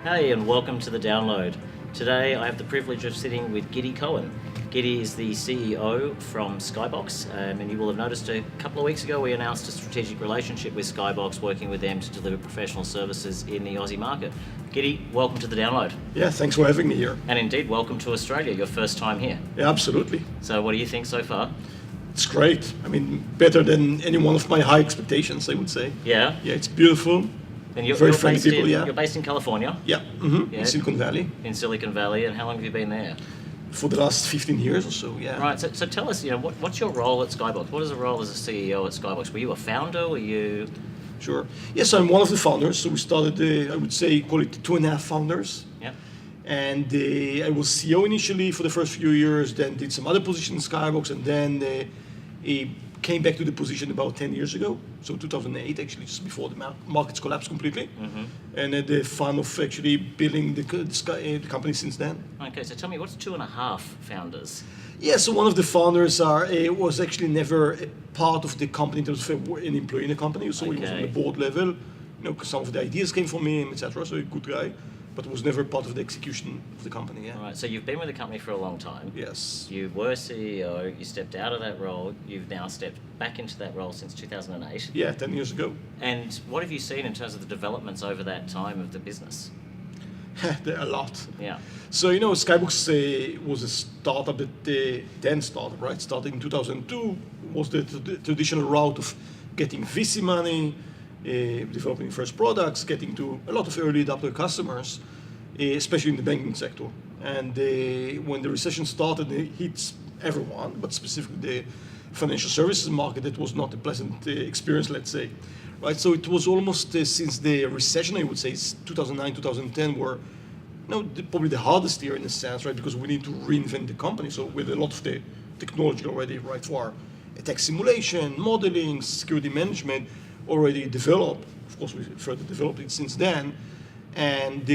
Hey, and welcome to the download. Today I have the privilege of sitting with Giddy Cohen. Giddy is the CEO from Skybox, and you will have noticed a couple of weeks ago we announced a strategic relationship with Skybox, working with them to deliver professional services in the Aussie market. Giddy, welcome to the download. Yeah, thanks for having me here. And indeed, welcome to Australia, your first time here. Yeah, absolutely. So what do you think so far? It's great. I mean, better than any one of my high expectations, I would say. Yeah? Yeah, it's beautiful. And you're, Very you're friendly based people, in, yeah. You're based in California? Yeah, Yeah. in Silicon Valley In Silicon Valley, and how long have you been there? for the last 15 years or so, yeah. Right, so tell us, what's your role at Skybox? What is the role as a CEO at Skybox? Were you a founder? Were you... Sure. Yes, I'm one of the founders. So we started, I would say, call it 2.5 founders. Yeah. And I was CEO initially for the first few years, then did some other positions in Skybox, and then came back to the position about 10 years ago, so 2008 actually, just before the markets collapsed completely, and had the fun of actually building the company since then. Okay, so tell me, what's 2.5 founders? Yeah, so one of the founders was actually never a part of the company in terms of an employee in the company, so he was on Okay. the board level, 'cause some of the ideas came from him, etc., so a good guy, but was never part of the execution of the company, yeah. All right, so you've been with the company for a long time. Yes. You were CEO, you stepped out of that role, you've now stepped back into that role since 2008. Yeah, 10 years ago. And what have you seen in terms of the developments over that time of the business? There are a lot. Yeah. So, Skybox was a startup that then started, right? Started in 2002, was the traditional route of getting VC money, developing first products, getting to a lot of early adopter customers, especially in the banking sector. And when the recession started, it hit everyone, but specifically the financial services market, it was not a pleasant experience, let's say. Right, so it was almost since the recession, I would say, 2009, 2010, were probably the hardest year in a sense, right? Because we need to reinvent the company. So with a lot of the technology already, right, for attack simulation, modeling, security management, already developed. Of course, we further developed it since then. And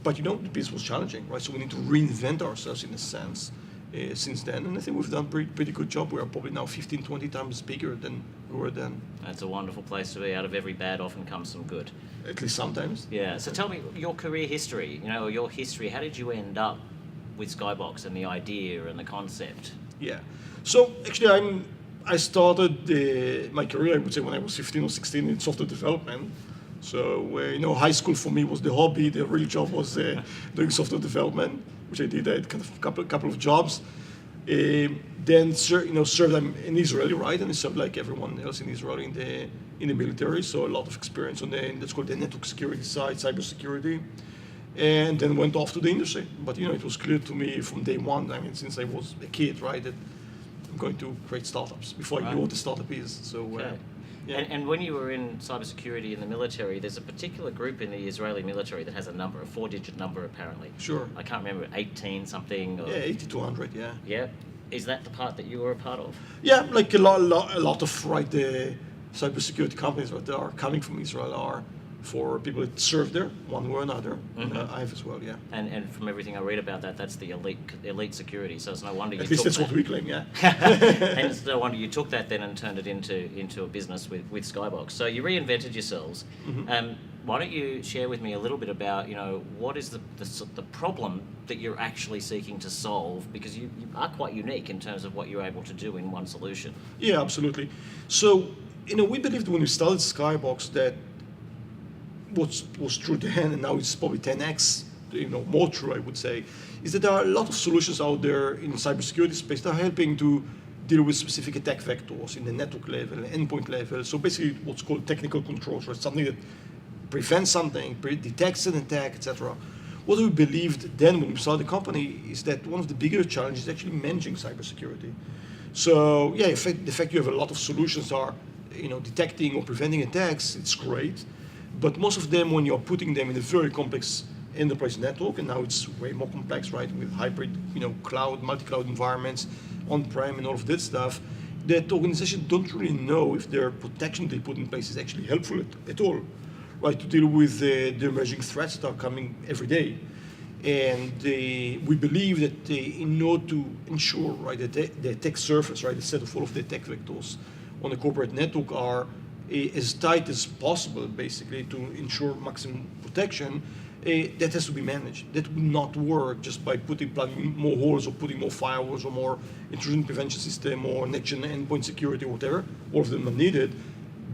but the business was challenging, right? So we need to reinvent ourselves in a sense since then. And I think we've done pretty good job. We are probably now 15, 20 times bigger than we were then. That's a wonderful place to be. Out of every bad often comes some good. At least sometimes. Yeah, so tell me your career history, your history. How did you end up with Skybox and the idea and the concept? Yeah. So actually, I started my career, I would say, when I was 15 or 16 in software development. So, high school for me was the hobby. The real job was doing software development, which I did. I had kind of a couple of jobs. Then, served. I'm an Israeli, right? And I served like everyone else in Israel in the military. So a lot of experience on let's call it the network security side, cybersecurity. And then went off to the industry. But it was clear to me from day one. I mean, since I was a kid, right, that I'm going to create startups before I knew what a startup is. So. Okay. Yeah. And when you were in cybersecurity in the military, there's a particular group in the Israeli military that has a 4-digit number apparently. Sure. I can't remember, 18 something. Or, Yeah, 80 to 100, yeah. Yeah. Is that the part that you were a part of? Yeah, like a lot of the cybersecurity companies that are coming from Israel are for people that serve there, one way or another. And I have as well, yeah. And from everything I read about that, that's the elite security. So it's no wonder you At least took that's that. what we claim, yeah. And it's no wonder you took that then and turned it into a business with Skybox. So you reinvented yourselves. Why don't you share with me a little bit about what is the problem that you're actually seeking to solve, because you are quite unique in terms of what you're able to do in one solution. Yeah, absolutely. So, we believed when we started Skybox that what was true then, and now it's probably 10x, more true, I would say, is that there are a lot of solutions out there in the cybersecurity space that are helping to deal with specific attack vectors in the network level, endpoint level. So basically, what's called technical controls, right? Something that prevents something, detects an attack, etc. What we believed then when we started the company is that one of the bigger challenges is actually managing cybersecurity. So yeah, the fact you have a lot of solutions are, detecting or preventing attacks, it's great. But most of them, when you're putting them in a very complex enterprise network, and now it's way more complex, right, with hybrid, cloud, multi-cloud environments, on-prem and all of that stuff, that organizations don't really know if their protection they put in place is actually helpful at all, right, to deal with the emerging threats that are coming every day. And we believe that in order to ensure, right, that the attack surface, right, the set of all of the attack vectors on a corporate network are as tight as possible, basically, to ensure maximum protection, that has to be managed. That will not work just by plugging more holes or putting more firewalls or more intrusion prevention system or next-gen endpoint security or whatever. All of them are needed,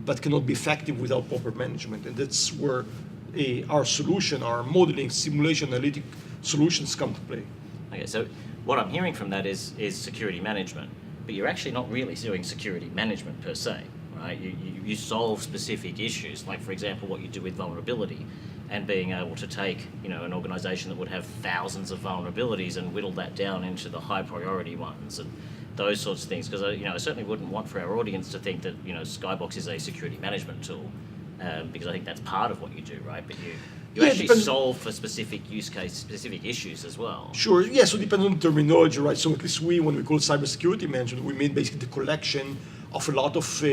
but cannot be effective without proper management. And that's where our solution, our modeling, simulation, analytic solutions come to play. Okay, so what I'm hearing from that is security management, but you're actually not really doing security management per se, right? You solve specific issues, like for example, what you do with vulnerability, and being able to take, an organization that would have thousands of vulnerabilities and whittle that down into the high priority ones and those sorts of things. Because I certainly wouldn't want for our audience to think that Skybox is a security management tool, because I think that's part of what you do, right? But you actually solve for specific use case, specific issues as well. Sure. Yeah. So it depends on the terminology, right? So at least when we call it cybersecurity management, we mean basically the collection of a lot of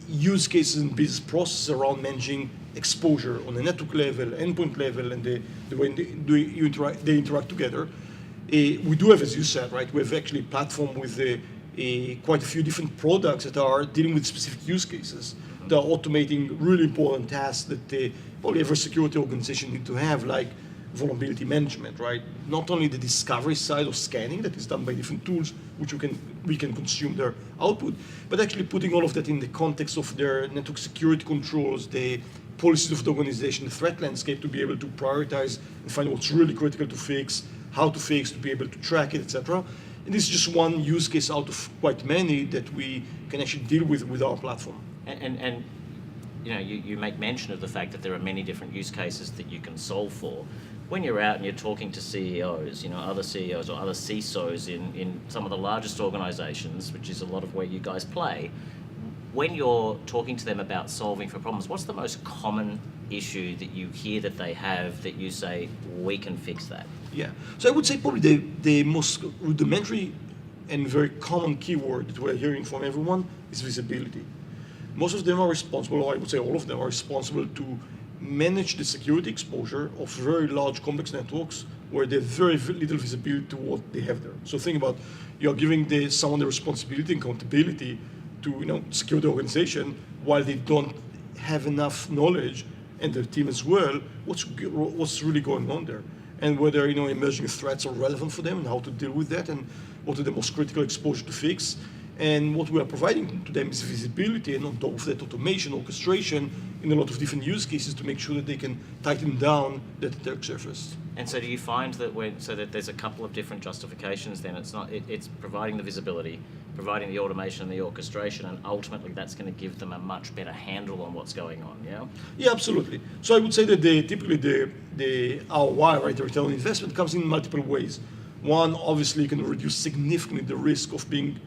use cases and business processes around managing exposure on a network level, endpoint level, and the way they interact together. We do have, as you said, right, we have actually a platform with quite a few different products that are dealing with specific use cases. They're automating really important tasks that probably every security organization need to have, like vulnerability management, right? Not only the discovery side of scanning that is done by different tools, which we can consume their output, but actually putting all of that in the context of their network security controls, the policies of the organization, the threat landscape, to be able to prioritize and find what's really critical to fix, how to fix, to be able to track it, etc. And this is just one use case out of quite many that we can actually deal with our platform. And you make mention of the fact that there are many different use cases that you can solve for. When you're out and you're talking to CEOs, other CEOs or other CISOs in some of the largest organizations, which is a lot of where you guys play, when you're talking to them about solving for problems, what's the most common issue that you hear that they have that you say, we can fix that? Yeah. So I would say probably the most rudimentary and very common keyword that we're hearing from everyone is visibility. Most of them are responsible, or I would say all of them are responsible to manage the security exposure of very large complex networks where there's very little visibility to what they have there. So think about, you're giving someone the responsibility and accountability to secure the organization while they don't have enough knowledge, and their team as well, what's really going on there, and whether emerging threats are relevant for them and how to deal with that, and what are the most critical exposure to fix. And what we are providing to them is visibility, and on top of that, automation, orchestration in a lot of different use cases to make sure that they can tighten down that attack surface. And so do you find that that there's a couple of different justifications then? It's providing the visibility, providing the automation and the orchestration, and ultimately that's going to give them a much better handle on what's going on, yeah? Yeah, absolutely. So I would say that typically the ROI, right, the return on investment, comes in multiple ways. One, obviously, you can reduce significantly the risk of being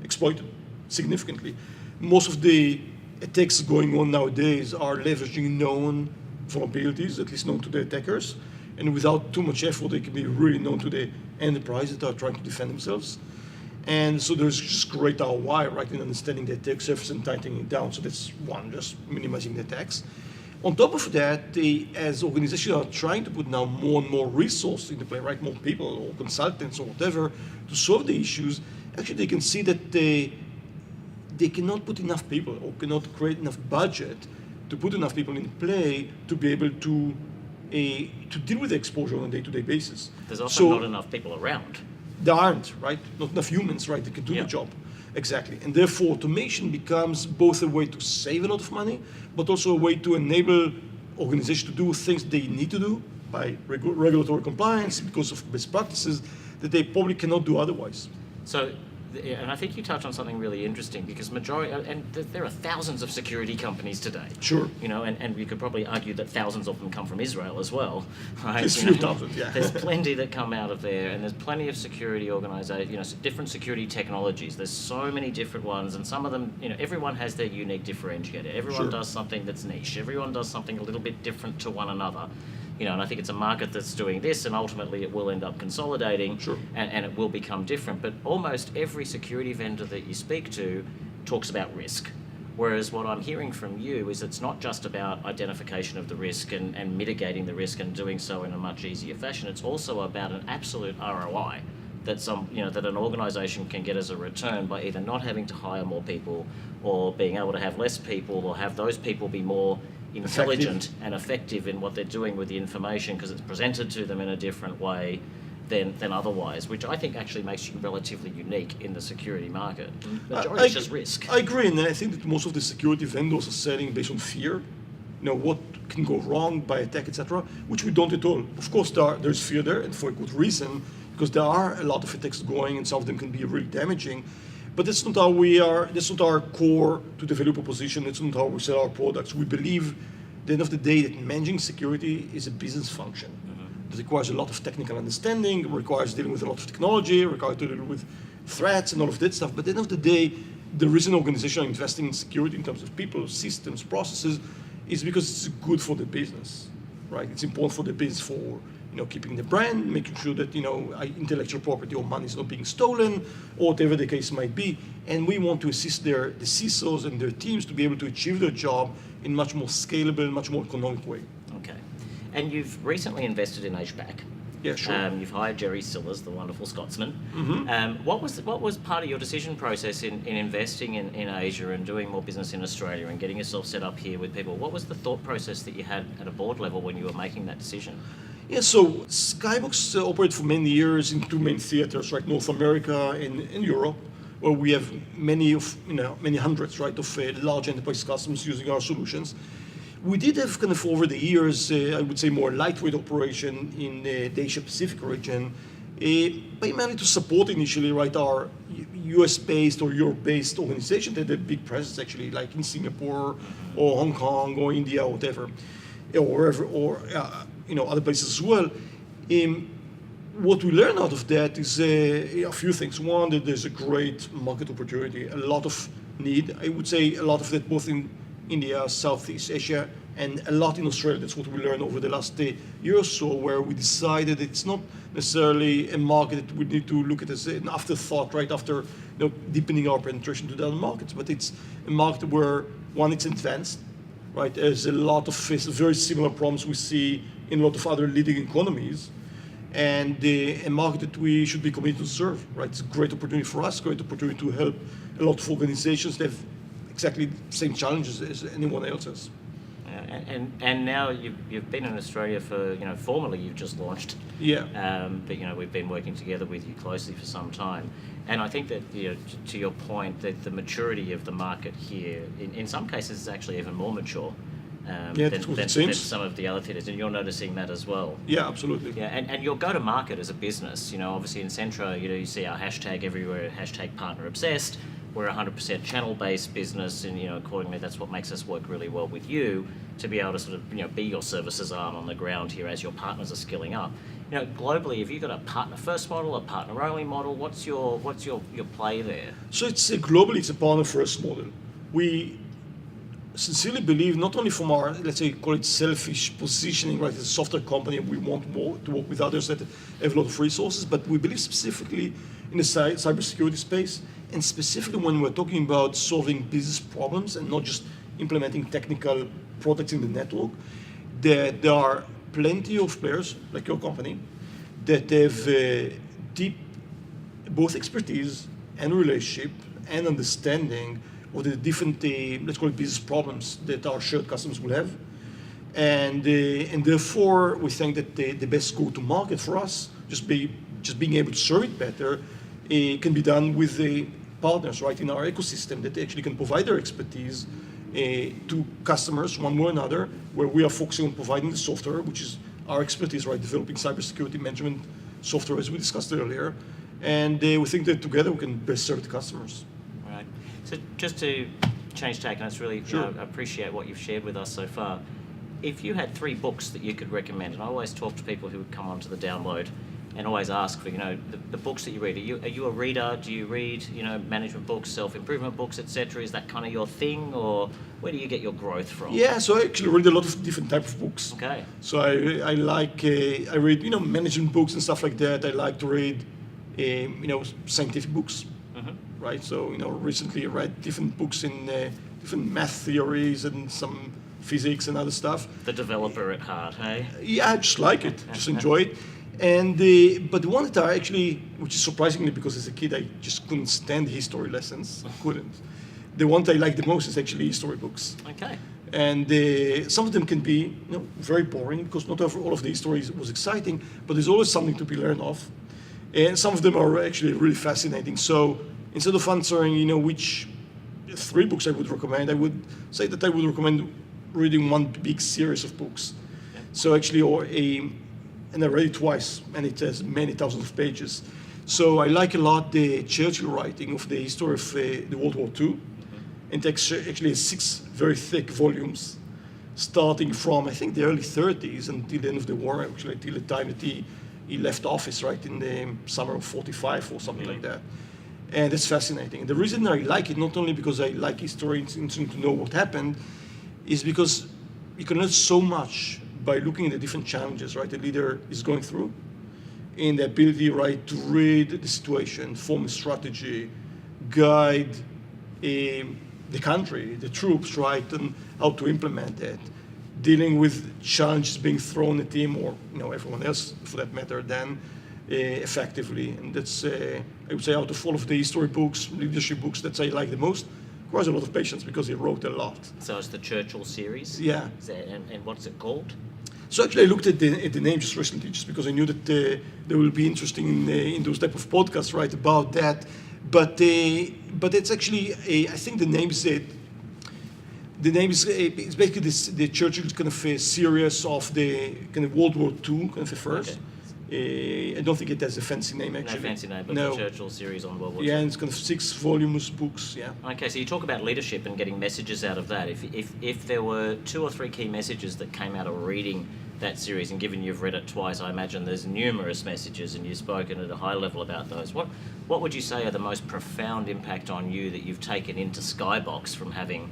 exploited, significantly. Most of the attacks going on nowadays are leveraging known vulnerabilities, at least known to the attackers, and without too much effort, they can be really known to the enterprise that are trying to defend themselves. And so there's just great ROI, right, in understanding the attack surface and tightening it down. So that's one, just minimizing the attacks. On top of that, as organizations are trying to put now more and more resources into play, right, more people or consultants or whatever, to solve the issues, actually they can see that they cannot put enough people or cannot create enough budget to put enough people in play to be able to deal with the exposure on a day-to-day basis. There's also not enough people around. There aren't, right? Not enough humans, right, that can do the job. Exactly. And therefore, automation becomes both a way to save a lot of money, but also a way to enable organizations to do things they need to do by regulatory compliance because of best practices that they probably cannot do otherwise. So, and I think you touched on something really interesting, because there are thousands of security companies today. Sure. And you could probably argue that thousands of them come from Israel as well, right? There's a few thousand, yeah. There's plenty that come out of there, and there's plenty of security organizations, different security technologies. There's so many different ones, and some of them, everyone has their unique differentiator. Everyone does something that's niche. Everyone does something a little bit different to one another. And I think it's a market that's doing this, and ultimately it will end up consolidating, and it will become different. But almost every security vendor that you speak to talks about risk. Whereas what I'm hearing from you is it's not just about identification of the risk and mitigating the risk and doing so in a much easier fashion. It's also about an absolute ROI that that an organization can get as a return by either not having to hire more people, or being able to have less people, or have those people be more intelligent and effective in what they're doing with the information because it's presented to them in a different way than otherwise, which I think actually makes you relatively unique in the security market. The majority is just risk. I agree, and I think that most of the security vendors are selling based on fear. What can go wrong by attack, etc., which we don't at all. Of course, there's fear there, and for a good reason, because there are a lot of attacks going, and some of them can be really damaging. But that's not how we are. That's not our core to the value proposition. That's not how we sell our products. We believe, at the end of the day, that managing security is a business function. It requires a lot of technical understanding, requires dealing with a lot of technology, requires dealing with threats and all of that stuff. But at the end of the day, the reason organizations are investing in security in terms of people, systems, processes, is because it's good for the business, right? It's important for the business for keeping the brand, making sure that intellectual property or money is not being stolen, or whatever the case might be. And we want to assist the CISOs and their teams to be able to achieve their job in much more scalable, much more economic way. Okay. And you've recently invested in HBAC. Yeah, sure. You've hired Jerry Sillers, the wonderful Scotsman. Mm-hmm. What was part of your decision process in investing in Asia and doing more business in Australia and getting yourself set up here with people? What was the thought process that you had at a board level when you were making that decision? Yeah, so Skybox operated for many years in two main theaters, right? North America and Europe, where we have many hundreds, right, of large enterprise customers using our solutions. We did have kind of over the years, I would say, more lightweight operation in the Asia Pacific region, primarily to support initially, right, our US-based or Europe-based organization that had a big presence actually, like in Singapore or Hong Kong or India or whatever, or wherever, or other places as well. What we learn out of that is a few things. One, that there's a great market opportunity, a lot of need. I would say a lot of that both in India, Southeast Asia, and a lot in Australia. That's what we learned over the last year or so, where we decided it's not necessarily a market that we need to look at as an afterthought right after deepening our penetration to the other markets, but it's a market where, one, it's advanced, right? There's a lot of very similar problems we see in a lot of other leading economies, and a market that we should be committed to serve, right? It's a great opportunity for us, great opportunity to help a lot of organizations that have exactly the same challenges as anyone else has. And now you've been in Australia for, formally you've just launched. Yeah. But, we've been working together with you closely for some time. And I think that, to your point, that the maturity of the market here, in some cases, is actually even more mature than some of the other theatres. And you're noticing that as well. Yeah, absolutely. Yeah, and your go-to-market as a business, obviously in Centra, you see our hashtag everywhere, hashtag partner obsessed. We're a 100% channel-based business, and accordingly, that's what makes us work really well with you to be able to sort of be your services arm on the ground here as your partners are skilling up. Globally, have you got a partner-first model, a partner-only model? What's your play there? So globally, it's a partner-first model. We sincerely believe, not only from our, let's say, call it selfish positioning, right, as a software company, we want more to work with others that have a lot of resources, but we believe specifically in the cybersecurity space, and specifically when we're talking about solving business problems and not just implementing technical products in the network, that there are plenty of players like your company that have deep both expertise and relationship and understanding of the different, let's call it business problems that our shared customers will have. And therefore, we think that the best go-to-market for us, just being able to serve it better, can be done with the partners right in our ecosystem that actually can provide their expertise to customers one way or another, where we are focusing on providing the software, which is our expertise, right, developing cybersecurity management software as we discussed earlier, and we think that together we can best serve the customers. Right. So just to change tack, and it's really, sure. I appreciate what you've shared with us so far. If you had 3 books that you could recommend, and I always talk to people who would come onto the download and always ask for, the books that you read. Are you a reader? Do you read, management books, self-improvement books, etc.? Is that kind of your thing, or where do you get your growth from? Yeah, so I actually read a lot of different types of books. Okay. So I read, management books and stuff like that. I like to read, scientific books, right? So, recently I read different books in different math theories and some physics and other stuff. The developer at heart, hey? Yeah, I just like it, just enjoy it. And but the one that I actually, which is surprisingly because as a kid I just couldn't stand history lessons, couldn't. The one that I like the most is actually history books. Okay. And some of them can be very boring because not all of the history was exciting, but there's always something to be learned of. And some of them are actually really fascinating. So instead of answering, which 3 books I would recommend, I would say that I would recommend reading one big series of books. So actually, and I read it twice, and it has many thousands of pages. So I like a lot the Churchill writing of the history of the World War II. And it actually has 6 very thick volumes, starting from, I think, the early 30s until the end of the war, actually, until the time that he left office, right, in the summer of 45 or something like that. And it's fascinating. And the reason I like it, not only because I like history, it's interesting to know what happened, is because you can learn so much by looking at the different challenges, right, the leader is going through, and the ability, right, to read the situation, form a strategy, guide the country, the troops, right, and how to implement it, dealing with challenges being thrown at him or everyone else, for that matter, then effectively. And that's, I would say, out of all of the history books, leadership books that I like the most, requires a lot of patience because he wrote a lot. So it's the Churchill series? Yeah. And what's it called? So actually, I looked at the name just recently, just because I knew that they will be interesting in those type of podcasts, right, about that. But it's actually I think the name is it's basically the Churchill kind of a series of the kind of World War II kind of a first. Okay. I don't think it has a fancy name actually. No fancy name, but the Churchill series on World War II. Yeah, and it's kind of 6 volumes books. Yeah. Okay, so you talk about leadership and getting messages out of that. If there were 2 or 3 key messages that came out of reading that series, and given you've read it twice, I imagine there's numerous messages, and you've spoken at a high level about those. What would you say are the most profound impact on you that you've taken into Skybox from having,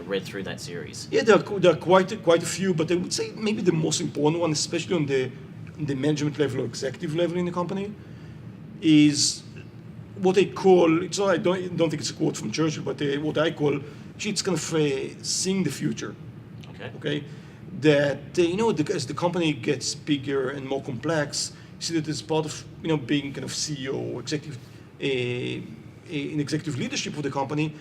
read through that series? Yeah, there are quite a few, but I would say maybe the most important one, especially on the management level or executive level in the company, is what I call. It's not. I don't think it's a quote from Churchill, but what I call. Actually, it's kind of seeing the future. Okay. That as the company gets bigger and more complex, you see that as part of being kind of CEO or executive in executive leadership of the company,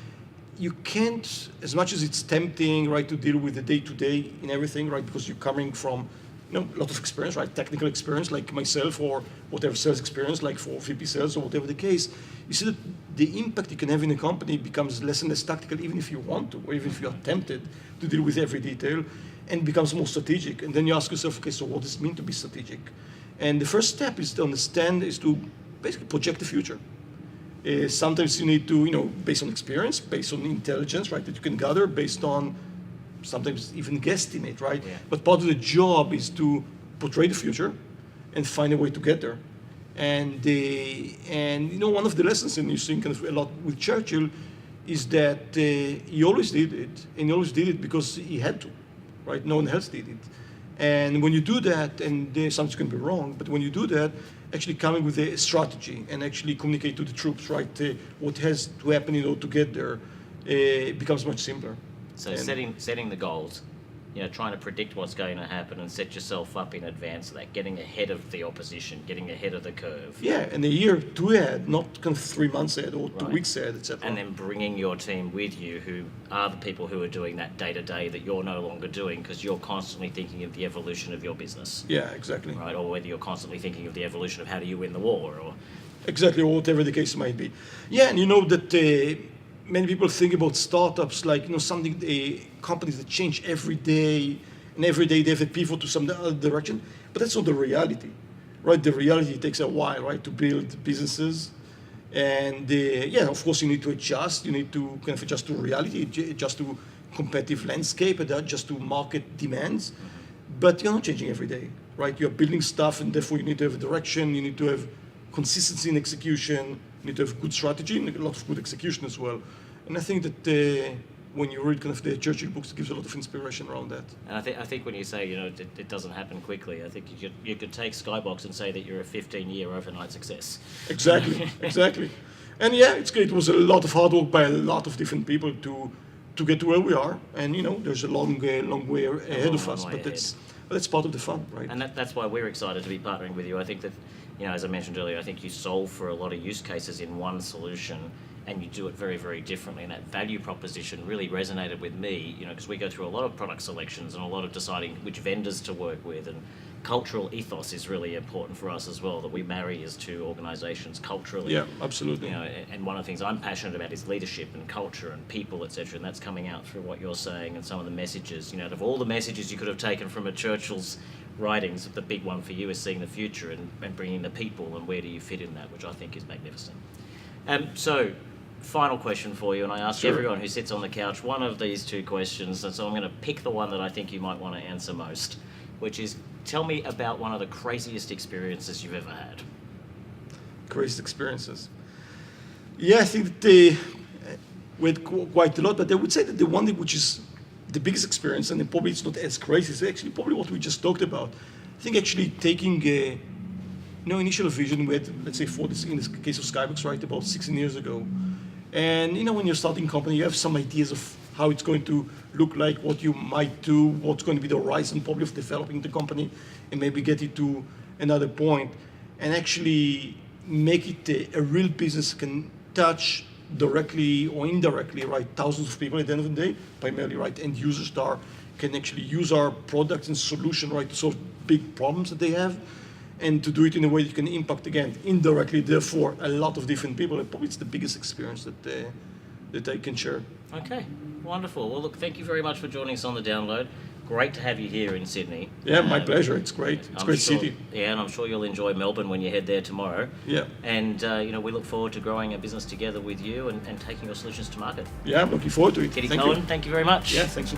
you can't, as much as it's tempting, right, to deal with the day-to-day in everything, right, because you're coming from a lot of experience, right, technical experience like myself, or whatever sales experience like for VP sales or whatever the case. You see that the impact you can have in a company becomes less and less tactical, even if you want to, or even if you are tempted to deal with every detail, and becomes more strategic. And then you ask yourself, okay, so what does it mean to be strategic? And the first step is to basically project the future. Sometimes you need to, based on experience, based on intelligence, right, that you can gather, based on sometimes even guesstimate, right? Yeah. But part of the job is to portray the future and find a way to get there. And one of the lessons, and you see kind of a lot with Churchill, is that he always did it, and he always did it because he had to. Right? No one else did it. And when you do that, and something's going to be wrong, but when you do that, actually coming with a strategy and actually communicate to the troops, right, what has to happen in order to get there, becomes much simpler. So setting the goals, trying to predict what's going to happen and set yourself up in advance of that, getting ahead of the opposition, getting ahead of the curve. Yeah, and a year, 2 ahead, not kind of 3 months ahead or 2 weeks ahead, etc. And then bringing your team with you, who are the people who are doing that day-to-day that you're no longer doing because you're constantly thinking of the evolution of your business. Yeah, exactly. Right, or whether you're constantly thinking of the evolution of how do you win the war, or... Exactly, or whatever the case might be. Yeah, and that many people think about startups like, something, companies that change every day, and every day they have a pivot to some other direction. But that's not the reality, right? The reality takes a while, right, to build businesses. And of course, you need to adjust. You need to kind of adjust to reality, adjust to competitive landscape, adjust to market demands. But you're not changing every day, right? You're building stuff, and therefore you need to have a direction. You need to have consistency in execution. You need to have good strategy and a lot of good execution as well. And I think that when you read kind of the Churchill books, it gives a lot of inspiration around that. And I think when you say, it doesn't happen quickly, I think you could take Skybox and say that you're a 15-year overnight success. Exactly, exactly. And yeah, it's great. It was a lot of hard work by a lot of different people to get to where we are. And there's a long way ahead of us, but that's part of the fun, right? And that's why we're excited to be partnering with you. I think that, as I mentioned earlier, I think you solve for a lot of use cases in one solution, and you do it very, very differently. And that value proposition really resonated with me, you know, because we go through a lot of product selections and a lot of deciding which vendors to work with, and cultural ethos is really important for us as well, that we marry as two organisations culturally. Yeah, absolutely. You know, and one of the things I'm passionate about is leadership and culture and people, etc. And that's coming out through what you're saying and some of the messages. You know, of all the messages you could have taken from a Churchill's writings, the big one for you is seeing the future and bringing the people and where do you fit in that, which I think is magnificent. So, final question for you, and I ask Sure. everyone who sits on the couch one of these two questions, and so I'm going to pick the one that I think you might want to answer most, which is, tell me about one of the craziest experiences you've ever had. Crazy experiences. Yeah, I think that we had quite a lot, but I would say that the one which is the biggest experience, and then probably it's not as crazy, is actually probably what we just talked about. I think actually taking initial vision we had, let's say in this case of Skybox, right, about 16 years ago. And when you're starting a company, you have some ideas of how it's going to look like, what you might do, what's going to be the horizon probably of developing the company, and maybe get it to another point, and actually make it a real business that can touch directly or indirectly, right, thousands of people at the end of the day, primarily, right, end users that can actually use our products and solution, right, to solve big problems that they have, and to do it in a way that can impact, again, indirectly, therefore, a lot of different people. And probably it's the biggest experience that I can share. Okay, wonderful. Well, look, thank you very much for joining us on The Download. Great to have you here in Sydney. Yeah, my pleasure. It's great. It's a great city. Yeah, and I'm sure you'll enjoy Melbourne when you head there tomorrow. Yeah. And, we look forward to growing a business together with you and taking your solutions to market. Yeah, I'm looking forward to it. Kitty Thank Cohen, you. thank you very much. Yeah, thanks.